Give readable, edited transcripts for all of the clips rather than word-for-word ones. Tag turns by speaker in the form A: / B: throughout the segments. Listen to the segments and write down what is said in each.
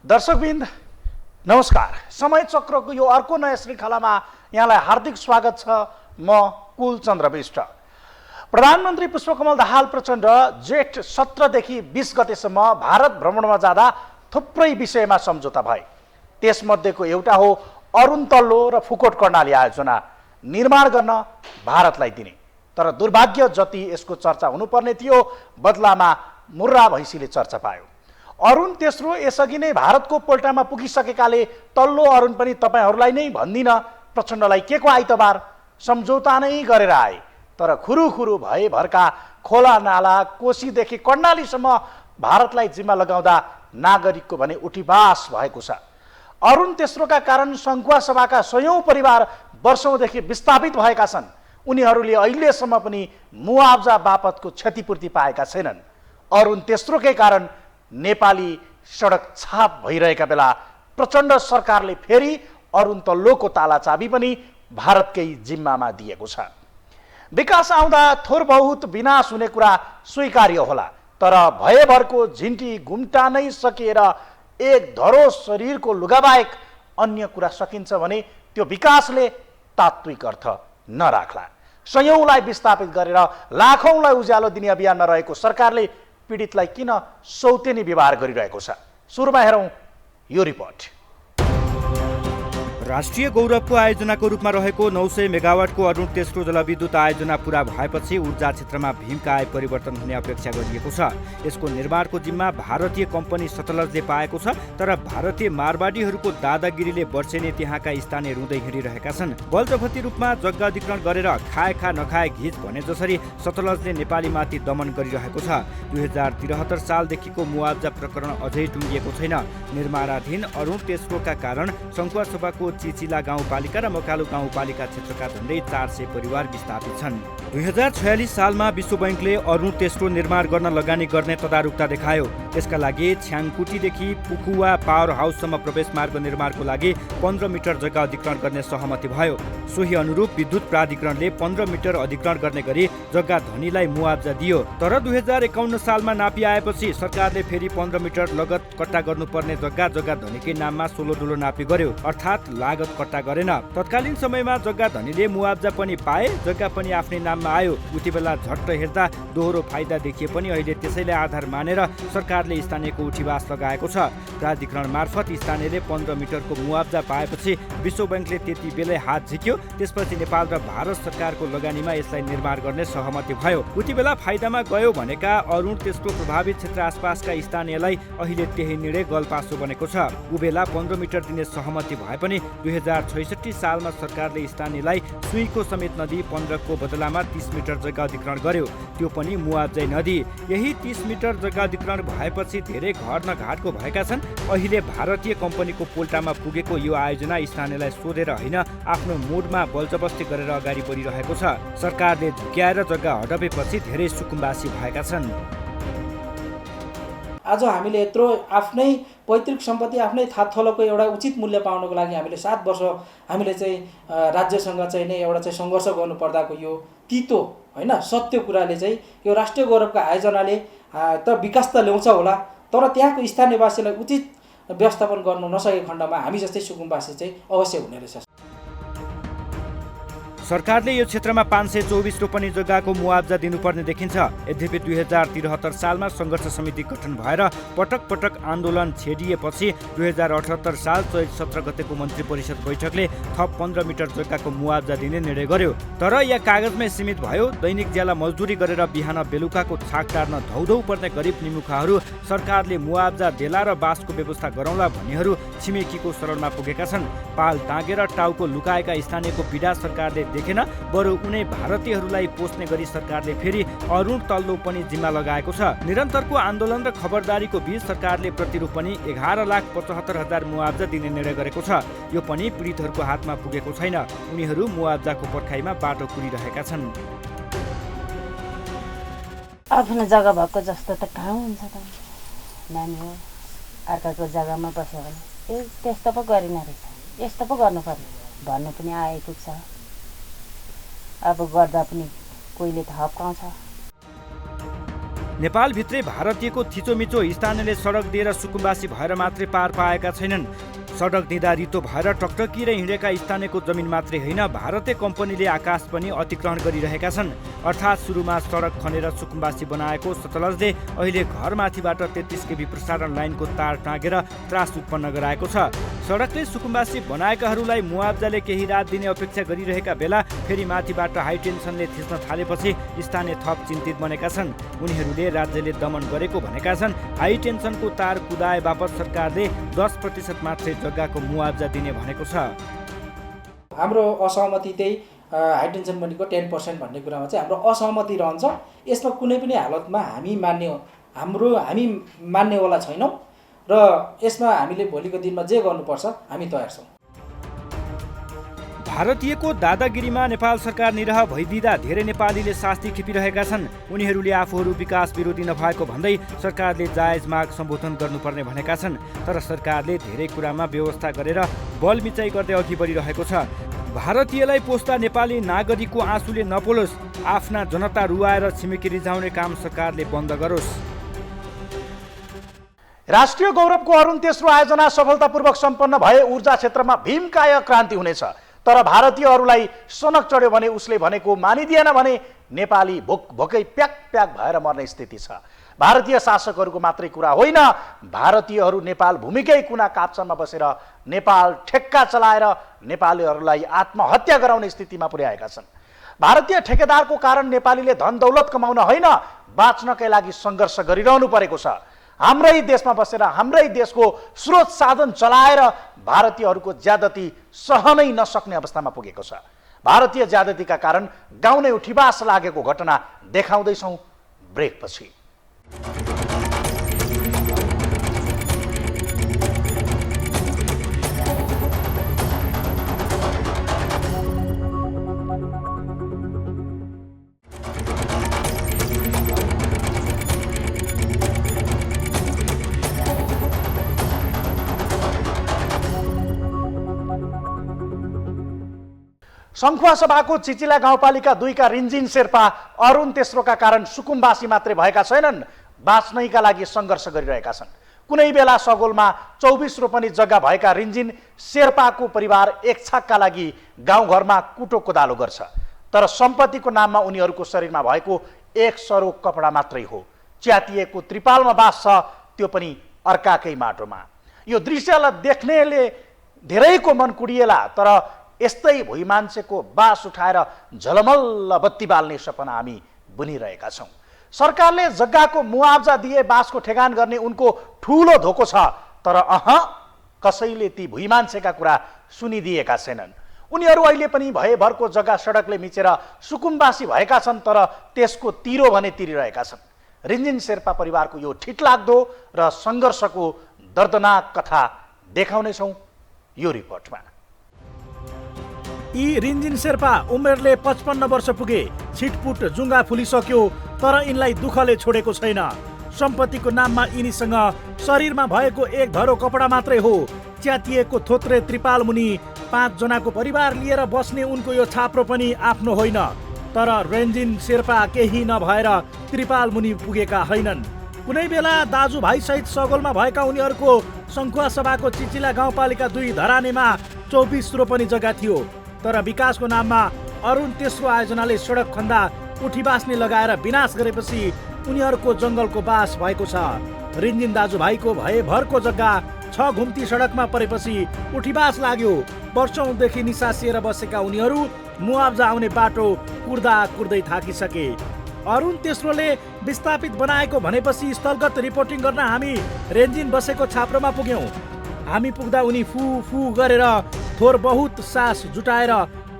A: दर्शकवृन्द नमस्कार। समय चक्रको यो अर्को नयाँ श्रृङ्खलामा यहाँलाई हार्दिक स्वागत छ। म कुलचन्द्र विष्ट। प्रधानमन्त्री पुष्पकमल दाहाल प्रचण्ड जेठ 17 देखि 20 गतेसम्म भारत भ्रमणमा जाँदा थुप्रै विषयमा सम्झौता भए। त्यसमध्येको एउटा हो अरुण तल्लो र फुकोट कर्णाली आयोजना निर्माण गर्न भारतलाई दिने। तर दुर्भाग्य जति यसको चर्चा हुनुपर्ने थियो, बदलामा मुर्रा भैँसीले चर्चा पायो। अरुण तेस्रो यसअघि नै भारतको पोल्टामा पुगिसकेकाले तल्लो अरुण पनि तपाईहरूलाई नै भन्दिन, प्रचण्डलाई के को आइतबार सम्झौता नै गरेर आए। तर खुरुखुरु भए भरका खोला नाला कोशीदेखि कर्णालीसम्म भारतलाई जिम्मा लगाउँदा नागरिकको भने उठीबास भएको छ। अरुण तेस्रोका कारण सङ्खुवा सभाका सयौं परिवार वर्षौंदेखि विस्थापित भएका छन्। उनीहरूले अहिलेसम्म पनि मुआवजा बापतको क्षतिपूर्ति पाएका छैनन्। अरुण तेस्रोकै कारण नेपाली सडक छाप भइरहेका बेला प्रचण्ड सरकारले फेरि अरुण तल्लोको ताला चाबी पनि भारतकै जिम्मामा दिएको छ। विकास आउँदा थोर बहुत विनाश हुने कुरा स्वीकार्य होला, तर भयभरको झिन्टी घुम्टा नै सकिएर एक धरो शरीरको लुगाबाहेक अन्य कुरा सकिन्छ भने त्यो विकासले तात्विक अर्थ नराख्ला। सयौंलाई विस्थापित गरेर लाखौंलाई उज्यालो दिने अभियानमा रहेको सरकारले पीडितलाई किन सौतेनी व्यवहार गरिरहेको छ? सुरुमा हेरौं यो रिपोर्ट।
B: राष्ट्रिय गौरवको आयोजनाको रूपमा रहेको 900 मेगावाटको अरुण तेस्रो जलविद्युत आयोजना पूरा भएपछि ऊर्जा क्षेत्रमा भीमकाय परिवर्तन हुने अपेक्षा गरिएको छ। यसको निर्माणको जिम्मा भारतीय कम्पनी सतलजले पाएको छ। तर भारतीय मारवाडीहरूको दादागिरीले वर्षेनी त्यहाँका स्थानीय रुँदै हिँडिरहेका छन्। बलजबती रूपमा जग्गा अधिग्रहण गरेर खाए खा नखाए घिच भने जसरी सतलजले नेपालीमाथि दमन गरिरहेको छ। 2073 सालदेखिको मुआवजा प्रकरण अझै टुङ्गिएको छैन। निर्माणाधीन अरुण तेस्रोका कारण सङ्खुवा सभाको चिचिला गाउँपालिका र मकालु गाउँपालिका क्षेत्रका झन्डै 400 परिवार विस्थापित छन्। 2046 सालमा विश्व बैंकले अरुण तेस्रो निर्माण गर्न लगानी गर्ने तदारुकता देखायो। यसका लागि छ्याङकुटीदेखि पुकुवा पावर हाउससम्म प्रवेश मार्ग निर्माणको लागि 15 मिटर जग्गा अधिग्रहण गर्ने सहमति भयो। सोही अनुरूप विद्युत प्राधिकरणले 15 मिटर अधिग्रहण गर्ने गरी जग्गा धनीलाई मुआवजा दियो। तर 2051 सालमा नापी आएपछि सरकारले फेरि 15 मिटर लगत कट्टा गर्नुपर्ने जग्गा धनीकै नाममा 16 डुलो नापी गर्यो, अर्थात् लागत कट्टा गरेन। तत्कालीन समयमा जग्गा धनीले मुआवजा पनि पाए, जग्गा पनि आफ्नै नाममा आयो। उति बेला झट्ट हेर्दा दोहोरो फाइदा देखिए पनि अहिले त्यसैले आधार मानेर सरकारले स्थानीयको उठीवास लगाएको छ। प्राधिकरण मार्फत स्थानीयले 15 मिटरको मुआवजा पाएपछि विश्व बैंकले त्यति बेलै हात झिक्यो। त्यसपछि नेपाल र भारत सरकारको लगानीमा यसलाई निर्माण गर्ने सहमति भयो। उति बेला फाइदामा गयो भनेका अरुण तेस्रो प्रभावित क्षेत्र आसपासका स्थानीयलाई अहिले त्यही निर्णय गलपासो बनेको छ। उबेला 15 मिटर दिने सहमति भए पनि 2066 सालमा सरकारले स्थानीयलाई सुईको समेत नदी 15 को बदलामा 30 मिटर जग्गा अधिग्रहण गर्यो। त्यो पनि मुआवजा नदी। यही 30 मिटर जग्गा अधिग्रहण भएपछि धेरै घर न घाटको भएका छन्। अहिले भारतीय कम्पनीको पोल्टामा पुगेको यो आयोजना स्थानीयलाई सोधेर होइन, आफ्नो मुडमा बलजबस्ती गरेर अगाडि बढिरहेको छ। सरकारले झुक्याएर जग्गा हडपेपछि धेरै सुकुम्बासी भएका छन्।
C: आज हामीले यत्रो आफ्नै पैतृक सम्पत्ति आफ्नै थातथलोको एउटा उचित मूल्य पाउनको लागि हामीले 7 वर्ष हामीले चाहिँ राज्यसँग चाहिँ नै एउटा चाहिँ सङ्घर्ष गर्नुपर्दाको यो तितो होइन सत्य कुराले चाहिँ यो राष्ट्रिय गौरवको आयोजनाले त विकास त ल्याउँछ होला, तर त्यहाँको स्थानीयवासीलाई उचित व्यवस्थापन गर्नु नसकेको खण्डमा हामी जस्तै सुकुम्बासी चाहिँ अवश्य हुने रहेछ।
B: सरकारले यो क्षेत्रमा 524 रोपनी जग्गाको मुआवजा दिनुपर्ने देखिन्छ। यद्यपि 2073 सालमा सङ्घर्ष समिति गठन भएर पटक पटक आन्दोलन छेडिएपछि 2078 साल चैत 17 गतेको मन्त्री परिषद बैठकले थप 15 मिटर जग्गाको मुआवजा दिने निर्णय गर्यो। तर यहाँ कागजमै सीमित भयो। दैनिक ज्याला मजदुरी गरेर बिहान बेलुकाको छाक टार्न धौधौ पर्ने गरिब निमुखाहरू सरकारले मुआवजा देला र बासको व्यवस्था गरौँला भन्नेहरू छिमेकीको शरणमा पुगेका छन्। पाल तागेर टाउको लुकाएका स्थानीयको पीडा सरकारले देखेन, बरु उनै भारतीयहरूलाई पोस्ने गरी सरकारले फेरि अरुण तल्लो पनि जिम्मा लगाएको छ। निरन्तरको आन्दोलन र खबरदारीको बीच सरकारले प्रतिरूपनी 11,75,000 मुआवजा दिने निर्णय गरेको छ। यो पनि पीडितहरूको हातमा पुगेको छैन। उनीहरू मुआवजाको पर्खाइमा बाटो कुरिरहेका छन्।
D: आफ्नो जग्गा भएको जस्तो त कहाँ हुन्छ त? नानी हो, अर्काको जग्गामा बस्यो भने त्यस्तो पो गरिन रहेछ, यस्तो पो गर्नुपर्ने भन्नु पनि आइपुग्छ। अब गर्दा पनि कोहीले थप्काउँछ।
B: नेपालभित्रै भारतीयको थिचोमिचो स्थानीयले सडक दिएर सुकुम्बासी भएर मात्रै पार पाएका छैनन्। सडक दिँदा रितो भएर टकटकिएर हिँडेका स्थानीयको जमिन मात्रै होइन, भारतीय कम्पनीले आकाश पनि अतिक्रमण गरिरहेका छन्। अर्थात् सुरुमा सडक खनेर सुकुम्बासी बनाएको सतलजले अहिले घरमाथिबाट 33 केबी प्रसारण लाइनको तार टाँगेर त्रास उत्पन्न गराएको छ। सडकले सुकुम्बासी बनाएकाहरूलाई मुआब्जाले केही रात दिने अपेक्षा गरिरहेका बेला फेरि माथिबाट हाई टेन्सनले थिच्न थालेपछि स्थानीय थप चिन्तित बनेका छन्। उनीहरूले राज्यले दमन गरेको भनेका छन्। हाई टेन्सनको तार कुदाए बापत सरकारले 10% मात्रै जग्गाको मुआब्जा दिने भनेको छ।
C: हाम्रो असहमति त्यही हाई टेन्सन भनेको 10% भन्ने कुरामा चाहिँ हाम्रो असहमति रहन्छ। यसमा कुनै पनि हालतमा हामी मान्नेवाला छैनौँ र यसमा हामीले भोलिको दिनमा जे गर्नुपर्छ हामी तयार छौँ।
B: भारतीयको दादागिरीमा नेपाल सरकार निरह भइदिँदा धेरै नेपालीले शास्ति खिपिरहेका छन्। उनीहरूले आफूहरू विकास विरोधी नभएको भन्दै सरकारले जायज माग सम्बोधन गर्नुपर्ने भनेका छन्। तर सरकारले धेरै कुरामा व्यवस्था गरेर बल मिचाइ गर्दै अघि बढिरहेको छ। भारतीयलाई पोस्दा नेपाली नागरिकको आँसुले नपोलोस्, आफ्ना जनता रुवाएर छिमेकी रिझाउने काम सरकारले बन्द गरोस्।
A: राष्ट्रिय गौरवको अरुण तेस्रो आयोजना सफलतापूर्वक सम्पन्न भए ऊर्जा क्षेत्रमा भीमकाय क्रान्ति हुनेछ। तर भारतीयहरूलाई सनक चढ्यो भने उसले भनेको मानिदिएन भने नेपाली भोकै प्याक प्याक भएर मर्ने स्थिति छ। भारतीय शासकहरूको मात्रै कुरा होइन, भारतीयहरू नेपाल भूमिकै कुना काप्चामा बसेर नेपाल ठेक्का चलाएर नेपालीहरूलाई आत्महत्या गराउने स्थितिमा पुर्याएका छन्। भारतीय ठेकेदारको कारण नेपालीले धन दौलत कमाउन होइन, बाँच्नकै लागि सङ्घर्ष गरिरहनु परेको छ। हाम्रै देशमा बसेर हाम्रै देशको स्रोत साधन चलाएर भारतीयहरूको ज्यादती सहनै नसक्ने अवस्थामा पुगेको छ। भारतीय ज्यादतीका कारण गाउँ नै उठिबास लागेको घटना देखाउँदैछौँ ब्रेकपछि। सङ्खुवा सभाको चिचिला गाउँपालिका 2 का रिन्जिन शेर्पा अरुण तेस्रोका कारण सुकुम्बासी मात्रै भएका छैनन्, बाँच्नैका लागि सङ्घर्ष गरिरहेका छन्। कुनै बेला सगोलमा 24 रोपनी जग्गा भएका रिन्जिन शेर्पाको परिवार एक छाकका लागि गाउँघरमा कुटो कोदालो गर्छ। तर सम्पत्तिको नाममा उनीहरूको शरीरमा भएको एक सरो कपडा मात्रै हो। च्यातिएको त्रिपालमा बास छ, त्यो पनि अर्काकै माटोमा। यो दृश्यलाई देख्नेले धेरैको मन कुडिएला, तर यस्तै भुइँ मान्छेको बास उठाएर झलमल्ल बत्ती बाल्ने सपना हामी बुनिरहेका छौँ। सरकारले जग्गाको मुआब्जा दिए बासको ठेगान गर्ने उनको ठुलो धोको छ, तर कसैले ती भुइँ मान्छेका कुरा सुनिदिएका छैनन्। उनीहरू अहिले पनि भएभरको जग्गा सडकले मिचेर सुकुम्बासी भएका छन्, तर त्यसको तिरो भने तिरिरहेका छन्। रिन्जिन शेर्पा परिवारको यो ठिटलाग्दो र सङ्घर्षको दर्दनाक कथा देखाउनेछौँ यो रिपोर्टमा।
E: यी रिन्जिन शेर्पा उमेरले 55 वर्ष पुगे, छिटपुट जुङ्गा फुलिसक्यो, तर यिनलाई दुःखले छोडेको छैन। सम्पत्तिको नाममा यिनीसँग शरीरमा भएको एक धरो कपडा मात्रै हो। च्यातिएको थोत्रे त्रिपाल मुनि 5 जनाको परिवार लिएर बस्ने उनको यो छाप्रो पनि आफ्नो होइन। तर रिन्जिन शेर्पा केही नभएर त्रिपाल मुनि पुगेका होइनन्। कुनै बेला दाजुभाइ सहित सगोलमा भएका उनीहरूको सङ्खुवा सभाको चिचिला गाउँपालिका 2 धरानीमा 24 रोपनी जग्गा थियो। तर विकासको नाममा अरुण तेस्रो आयोजनाले सडक खन्दा उठीबास्ने लगाएर विनाश गरेपछि उनीहरूको जङ्गलको बास भएको छ। रिन्जिन दाजुभाइको भएभरको जग्गा 6 घुम्ती सडकमा परेपछि उठीबास लाग्यो। वर्षौंदेखि निसासिएर बसेका उनीहरू मुआब्जा आउने बाटो कुर्दै थाकिसके। अरुण तेस्रोले विस्थापित बनाएको भनेपछि स्थलगत रिपोर्टिङ गर्न हामी रेन्जिन बसेको छाप्रोमा पुग्यौं। हामी पुग्दा उनी फु फु गरेर थोर बहुत सास जुटाएर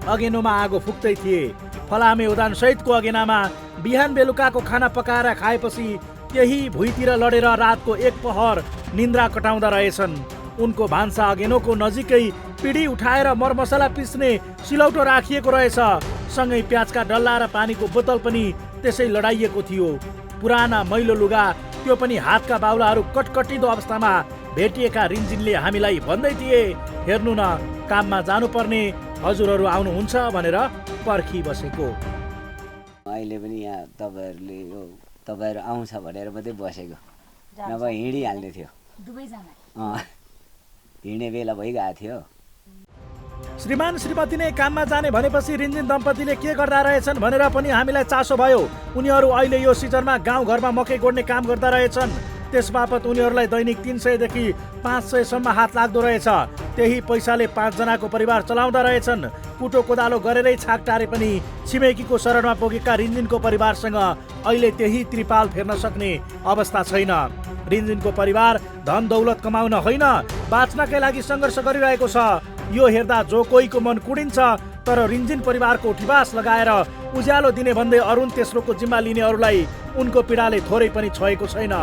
E: अगेनोमा आगो फुक्दै थिए। फलामे उदान सहितको अगेनामा बिहान बेलुकाको खाना पकाएर खाएपछि त्यही भुइँतिर लडेर रातको 1 पहर निन्द्रा कटाउँदा रहेछन्। उनको भान्सा अगेनोको नजिकै पिडी उठाएर मरमसला पिस्ने सिलौटो राखिएको रहेछ। सँगै प्याजका डल्ला र पानीको बोतल पनि त्यसै लडाइएको थियो। पुराना मैलो लुगा, त्यो पनि हातका बाहुलाहरू कटकटिदो अवस्थामा भेटिएका रिन्जिनले हामीलाई भन्दै थिए, हेर्नु न, काममा जानुपर्ने, हजुरहरू आउनुहुन्छ भनेर पर्खी बसेको।
F: अहिले पनि यहाँ तपाईँहरूले यो तपाईँहरू आउँछ भनेर मात्रै बसेको, नभए हिँडिहाल्ने थियो। हिँड्ने बेला भइगएको थियो।
E: श्रीमान श्रीमती नै काममा जाने भनेपछि रिन्जिन दम्पतिले के गर्दा रहेछन् भनेर पनि हामीलाई चासो भयो। उनीहरू अहिले यो सिजनमा गाउँघरमा मकै गोड्ने काम गर्दा रहेछन्। त्यसबापत उनीहरूलाई दैनिक 300 देखि 500 सम्म हात लाग्दो रहेछ। त्यही पैसाले 5 जनाको परिवार चलाउँदा रहेछन्। कुटो कोदालो गरेरै छाक टारे पनि छिमेकीको शरणमा पुगेका रिन्जिनको परिवारसँग अहिले त्यही त्रिपाल फेर्न सक्ने अवस्था छैन। रिन्जिनको परिवार धन दौलत कमाउन होइन, बाँच्नकै लागि सङ्घर्ष गरिरहेको छ। यो हेर्दा जो कोहीको मन कुडिन्छ, तर रिन्जिन परिवारको ठिबास लगाएर उज्यालो दिने भन्दै अरुण तेस्रोको जिम्मा लिनेहरूलाई उनको पीडाले थोरै पनि छोएको छैन।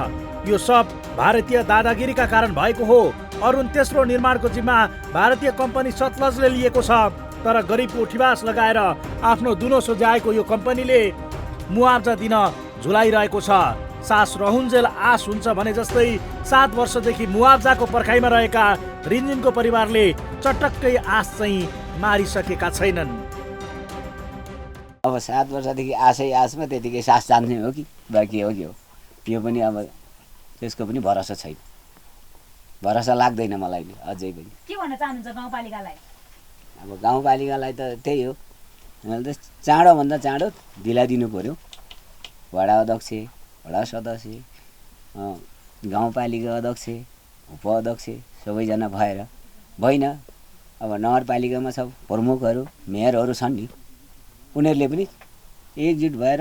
E: यो सब भारतीय दादागिरीका कारण भएको हो। अरुण तेस्रो निर्माणको जिम्मा भारतीय कम्पनी सतलजले लिएको छ, तर गरिबको ठिबास लगाएर आफ्नो दुनो सोझ्याएको यो कम्पनीले मुआवजा दिन झुलाइरहेको छ। सास रहुन्जेल आस हुन्छ भने जस्तै 7 वर्षदेखि मुआवजाको पर्खाइमा रहेका रिन्जिनको परिवारले चटक्कै आस चाहिँ मारिसकेका छैनन्।
F: अब 7 वर्षदेखि आसमा त्यतिकै सास जान्ने हो कि बाँकी हो कि हो, यो पनि अब त्यसको पनि भरोसा छैन। भरोसा लाग्दैन मलाई अझै पनि।
G: के भन्न चाहनुहुन्छ गाउँपालिकालाई?
F: अब गाउँपालिकालाई त त्यही हो, चाँडोभन्दा चाँडो दिलाइदिनु पर्यो। वडा अध्यक्ष, वडा सदस्य, गाउँपालिका अध्यक्ष, उपाध्यक्ष सबैजना भएर भएन। अब नगरपालिकामा सब प्रमुखहरू मेयरहरू छन् नि, उनीहरूले पनि एकजुट भएर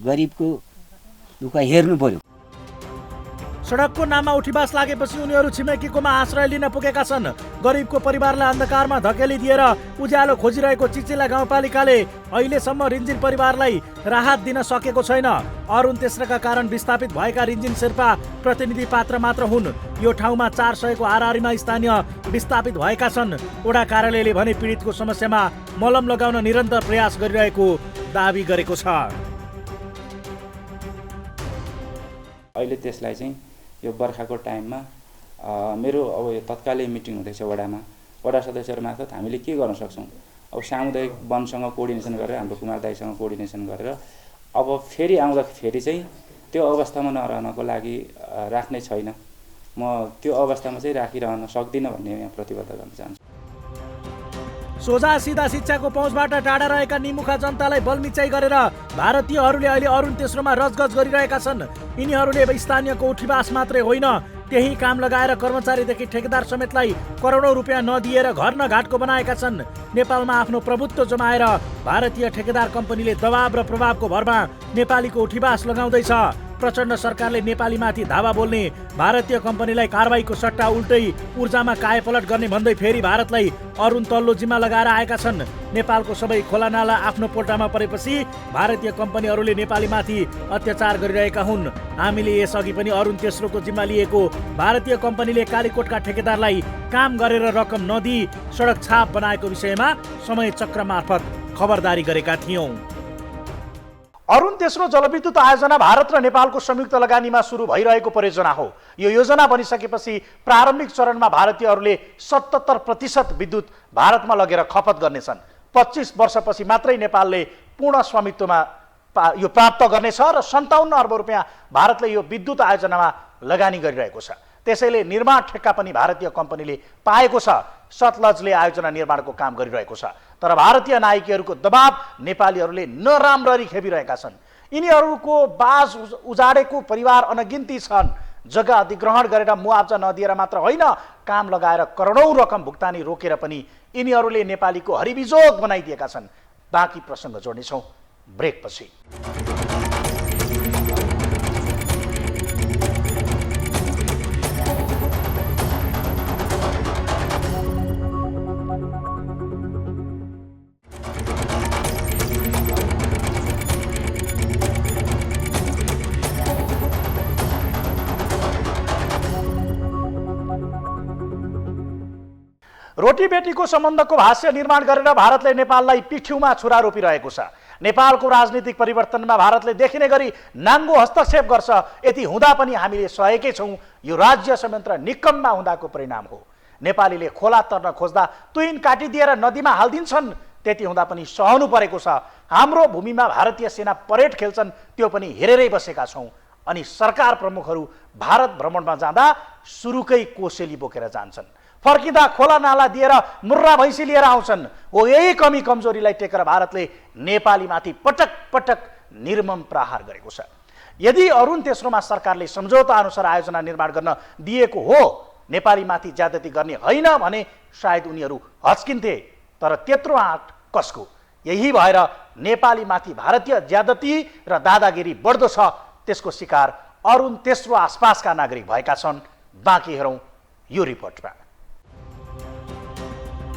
F: गरिबको दुःख हेर्नु पर्यो।
E: सडकको नाममा उठिबास लागेपछि उनीहरू छिमेकीकोमा आश्रय लिन पुगेका छन्। गरिबको परिवारलाई अन्धकारमा धकेली दिएर उज्यालो खोजिरहेको चिचिला गाउँपालिकाले अहिलेसम्म रिन्जिन परिवारलाई राहत दिन सकेको छैन। अरुण तेस्रोका कारण विस्थापित भएका रिन्जिन शेर्पा प्रतिनिधि पात्र मात्र हुन्। यो ठाउँमा 400 को हाराहारीमा स्थानीय विस्थापित भएका छन्। वडा कार्यालयले भने पीडितको समस्यामा मलम लगाउन निरन्तर प्रयास गरिरहेको दाबी गरेको छ।
H: अहिले त्यसलाई चाहिँ यो बर्खाको टाइममा मेरो अब यो तत्कालै मिटिङ हुँदैछ वडामा, वडा सदस्यहरू मार्फत हामीले के गर्न सक्छौँ। अब सामुदायिक वनसँग कोअर्डिनेसन गरेर, हाम्रो कुमार दाइसँग कोअर्डिनेसन गरेर अब फेरि आउँदाखेरि चाहिँ त्यो अवस्थामा नरहनको लागि राख्ने छैन। म त्यो अवस्थामा चाहिँ राखिरहन सक्दिनँ भन्ने यहाँ प्रतिबद्ध गर्न चाहन्छु।
E: सोझा सिधा शिक्षाको पहुँचबाट टाढा रहेका निमुखा जनतालाई बलमिचाइ गरेर भारतीयहरूले अहिले अरुण तेस्रोमा रजगज गरिरहेका छन्। यिनीहरूले स्थानीयको उठिबास मात्रै होइन, त्यही काम लगाएर कर्मचारीदेखि ठेकेदार समेतलाई करोडौँ रुपियाँ नदिएर घर न घाटको बनाएका छन्। नेपालमा आफ्नो प्रभुत्व जमाएर भारतीय ठेकेदार कम्पनीले दबाब र प्रभावको भरमा नेपालीको उठिबास लगाउँदैछ। प्रचण्ड सरकारले नेपालीमाथि धावा बोल्ने भारतीय कम्पनीलाई कारबाहीको सट्टा उल्टै ऊर्जामा कायापलट गर्ने भन्दै फेरि भारतलाई अरुण तल्लो जिम्मा लगाएर आएका छन्। नेपालको सबै खोलानाला आफ्नो पोल्टामा परेपछि भारतीय कम्पनीहरूले नेपालीमाथि अत्याचार गरिरहेका हुन्। हामीले यसअघि पनि अरुण तेस्रोको जिम्मा लिएको भारतीय कम्पनीले कालीकोटका ठेकेदारलाई काम गरेर रकम नदिई सडक छाप बनाएको विषयमा समय चक्र मार्फत खबरदारी गरेका थियौँ।
A: अरुण तेस्रो जलविद्युत आयोजना भारत र नेपालको संयुक्त लगानीमा सुरु भइरहेको परियोजना हो। यो योजना बनिसकेपछि प्रारम्भिक चरणमा भारतीयहरूले 77% विद्युत भारतमा लगेर खपत गर्नेछन्। 25 वर्षपछि मात्रै नेपालले पूर्ण स्वामित्वमा यो प्राप्त गर्नेछ र 57 अर्ब रुपियाँ भारतले यो विद्युत आयोजनामा लगानी गरिरहेको छ। त्यसैले निर्माण ठेक्का पनि भारतीय कम्पनीले पाएको छ। सतलजले आयोजना निर्माणको काम गरिरहेको छ, तर भारतीय नायकीहरूको दबाब नेपालीहरूले नराम्ररी खेपिरहेका छन्। यिनीहरूको बाज उजाडेको परिवार अनगिन्ती छन्। जग्गा अधिग्रहण गरेर मुआवजा नदिएर मात्र होइन, काम लगाएर करोडौँ रकम भुक्तानी रोकेर पनि यिनीहरूले नेपालीको हरिबिजोग बनाइदिएका छन्। बाँकी प्रसङ्ग जोड्नेछौँ ब्रेकपछि। रोटी बेटीको सम्बन्धको भाष्य निर्माण गरेर भारतले नेपाललाई पिठ्यूमा छुरा रोपिरहेको छ। नेपालको राजनीतिक परिवर्तनमा भारतले देखिने गरी नाङ्गो हस्तक्षेप गर्छ। यति हुँदा पनि हामीले सहेकै छौँ। यो राज्य संयन्त्र निकम्मा हुँदाको परिणाम हो। नेपालीले खोला तर्न खोज्दा तुइन काटिदिएर नदीमा हालिदिन्छन्। त्यति हुँदा पनि सहनु परेको छ। हाम्रो भूमिमा भारतीय सेना परेड खेल्छन्, त्यो पनि हेरेरै बसेका छौँ। अनि सरकार प्रमुखहरू भारत भ्रमणमा जाँदा सुरुकै कोसेली बोकेर जान्छन्, फर्किँदा खोला नाला दिएर मुर्रा भैँसी लिएर आउँछन्। हो यही कमी कमजोरीलाई टेकेर भारतले नेपालीमाथि पटक पटक निर्मम प्रहार गरेको छ। यदि अरुण तेस्रोमा सरकारले सम्झौता अनुसार आयोजना निर्माण गर्न दिएको हो, नेपालीमाथि ज्यादती गर्ने होइन भने सायद उनीहरू हच्किन्थे, तर त्यत्रो आँट कसको? यही भएर नेपालीमाथि भारतीय ज्यादती र दादागिरी बढ्दो छ। त्यसको शिकार अरुण तेस्रो आसपासका नागरिक भएका छन्। बाँकी हेरौँ यो रिपोर्टमा।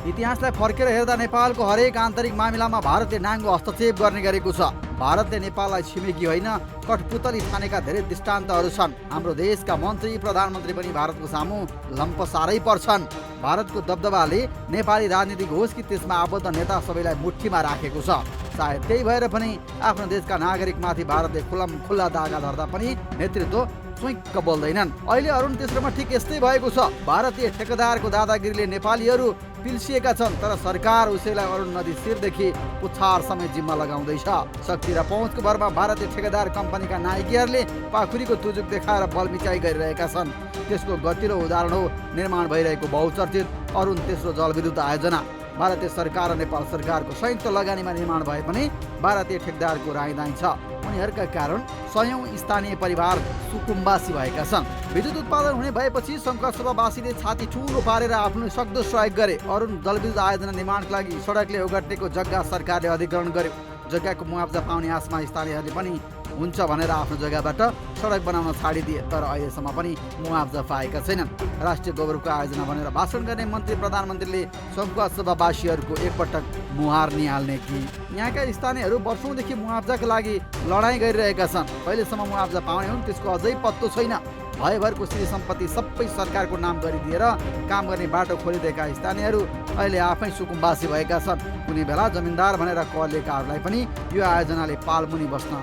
I: इतिहासलाई फर्केर हेर्दा नेपालको हरेक आन्तरिक मामिलामा भारतले नाङ्गो हस्तक्षेप गर्ने गरेको छ। भारतले नेपाललाई छिमेकी होइन कठपुतली ठानेका धेरै दृष्टान्तहरू छन्। हाम्रो देशका मन्त्री प्रधानमन्त्री पनि भारतको सामु लम्पसारै पर्छन्। भारतको दबदबाले नेपाली राजनीतिक होस् कि त्यसमा आबद्ध नेता सबैलाई मुठ्ठीमा राखेको छ। सायद त्यही भएर पनि आफ्नो देशका नागरिकमाथि भारतले खुल्ला दागा धर्दा पनि नेतृत्व स्विक्क बोल्दैनन्। अहिले अरुण तेस्रोमा ठिक यस्तै भएको छ। भारतीय ठेकेदारको दादागिरीले नेपालीहरू पिल्सिएका छन्, तर सरकार उसैलाई अरुण नदी शिरदेखि पुच्छार समेत जिम्मा लगाउँदैछ। शक्ति र पहुँचको भरमा भारतीय ठेकेदार कम्पनीका नायकीहरूले पाखुरीको तुजुक देखाएर बलमिचाइ गरिरहेका छन्। त्यसको गतिलो उदाहरण हो निर्माण भइरहेको बहुचर्चित अरुण तेस्रो जलविद्युत आयोजना। भारतीय सरकार र नेपाल सरकारको संयुक्त लगानीमा निर्माण भए पनि भारतीय ठेकेदारको रायदाई छ। उनीहरूका कारण सयौं स्थानीय परिवार सुकुम्बासी भएका छन्। विद्युत उत्पादन हुने भएपछि सङ्कटसभावासीले छाती ठुलो पारेर आफ्नो सक्दो सहयोग गरे। अरुण जलविद्युत आयोजना निर्माणका लागि सडकले ओगटेको जग्गा सरकारले अधिग्रहण गर्यो। जग्गाको मुआवजा पाउने आशमा स्थानीयहरूले पनि हुन्छ भनेर आफ्नो जग्गाबाट सडक बनाउन छाडिदिए, तर अहिलेसम्म पनि मुआवजा पाएका छैनन्। राष्ट्रिय गौरवको आयोजना भनेर भाषण गर्ने मन्त्री प्रधानमन्त्रीले सङ्कटसभावासीहरूको एकपटक मुहार निहाल्ने कि? यहाँका स्थानीयहरू वर्षौँदेखि मुआवजाका लागि लडाइँ गरिरहेका छन्। कहिलेसम्म मुआवजा पाउने हुन् त्यसको अझै पत्तो छैन। भयभरको श्री सम्पत्ति सबै सरकारको नाम गरिदिएर काम गर्ने बाटो खोलिदिएका स्थानीयहरू अहिले आफै सुकुम्बासी भएका छन्। कुनै बेला जमिनदार भनेर कहलिएकाहरूलाई पनि यो आयोजनाले पालमुनि बस्न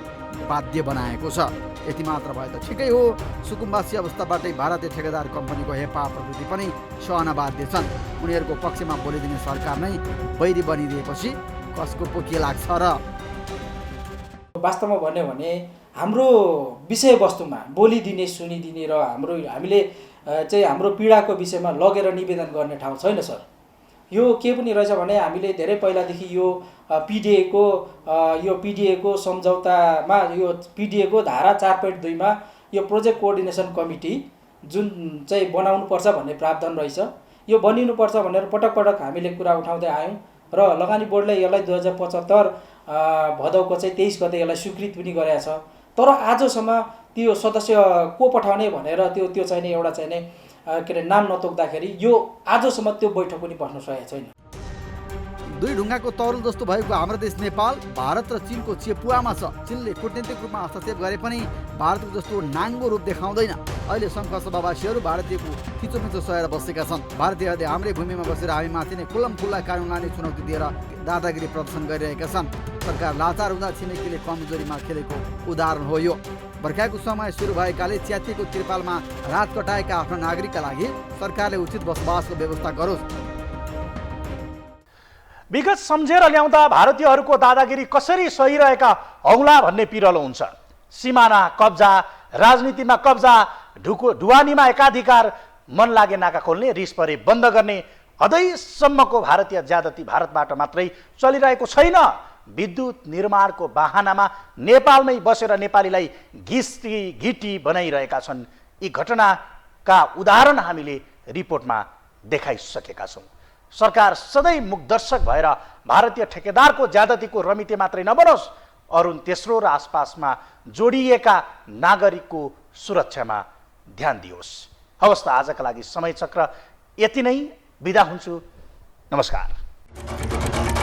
I: बाध्य बनाएको छ। यति मात्र भए त ठिकै हो, सुकुम्बासी अवस्थाबाटै भारतीय ठेकेदार कम्पनीको हेपा प्रवृत्ति पनि सहन बाध्य छन्। उनीहरूको पक्षमा बोलिदिने सरकार नै बैरी बनिदिएपछि कसको पो के लाग्छ र?
C: वास्तवमा भन्यो भने हाम्रो विषयवस्तुमा बोलिदिने सुनिदिने र हामीले चाहिँ हाम्रो पीडाको विषयमा लगेर निवेदन गर्ने ठाउँ छैन सर। यो के पनि रहेछ भने हामीले धेरै पहिलादेखि यो पिडिएको सम्झौतामा यो पिडिएको धारा 4.2 मा यो प्रोजेक्ट कोअर्डिनेसन कमिटी जुन चाहिँ बनाउनुपर्छ भन्ने प्रावधान रहेछ। यो बनिनुपर्छ भनेर पटक पटक हामीले कुरा उठाउँदै आयौँ र लगानी बोर्डले यसलाई 2075 भदौको चाहिँ 23 गते यसलाई स्वीकृत पनि गरेको छ। तर आजसम्म त्यो सदस्य को पठाउने भनेर त्यो चाहिने एउटा चाहिने के अरे नाम नतोक्दाखेरि यो आजसम्म त्यो बैठक पनि बस्न सकेको छैन।
I: दुई ढुङ्गाको तरुल जस्तो भएको हाम्रो देश नेपाल भारत र चीनको चेपुवामा छ। चीनले कूटनीतिक रूपमा हस्तक्षेप गरे पनि भारतको जस्तो नाङ्गो रूप देखाउँदैन। अहिले सङ्घसभावासीहरू भारतीयको थिचोमिचो सहेर बसेका छन्। भारतीयहरूले हाम्रै भूमिमा बसेर हामीमाथि नै खुल्लमखुल्ला कानुन लाने चुनौती दिएर दादागिरी प्रदर्शन गरिरहेका छन्। सरकार लाचार हुँदा छिमेकीले कमजोरीमा खेलेको उदाहरण हो यो। बर्खाको समय सुरु भएकाले च्यातिएको त्रिपालमा रात कटाएका आफ्ना नागरिकका लागि सरकारले उचित बसोबासको व्यवस्था गरोस्।
A: विगत सम्झेर ल्याउँदा भारतीयहरूको दादागिरी कसरी सहिरहेका हौला भन्ने पिरलो हुन्छ। सिमाना कब्जा, राजनीतिमा कब्जा, ढुवानीमा एकाधिकार, मन लागे नाका खोल्ने, रिस परे बन्द गर्ने, हदैसम्मको भारतीय ज्यादती भारतबाट मात्रै चलिरहेको छैन। विद्युत निर्माणको बहानामा नेपालमै बसेर नेपालीलाई घिटी बनाइरहेका छन्। यी घटनाका उदाहरण हामीले रिपोर्टमा देखाइसकेका छौँ। सरकार सधैँ मुखदर्शक भएर भारतीय ठेकेदारको ज्यादतीको रमिते मात्रै नबनोस्, अरुण तेस्रो र आसपासमा जोडिएका नागरिकको सुरक्षामा ध्यान दियोस्। हवस् त आजका लागि समय चक्र यति नै। बिदा हुन्छु। नमस्कार।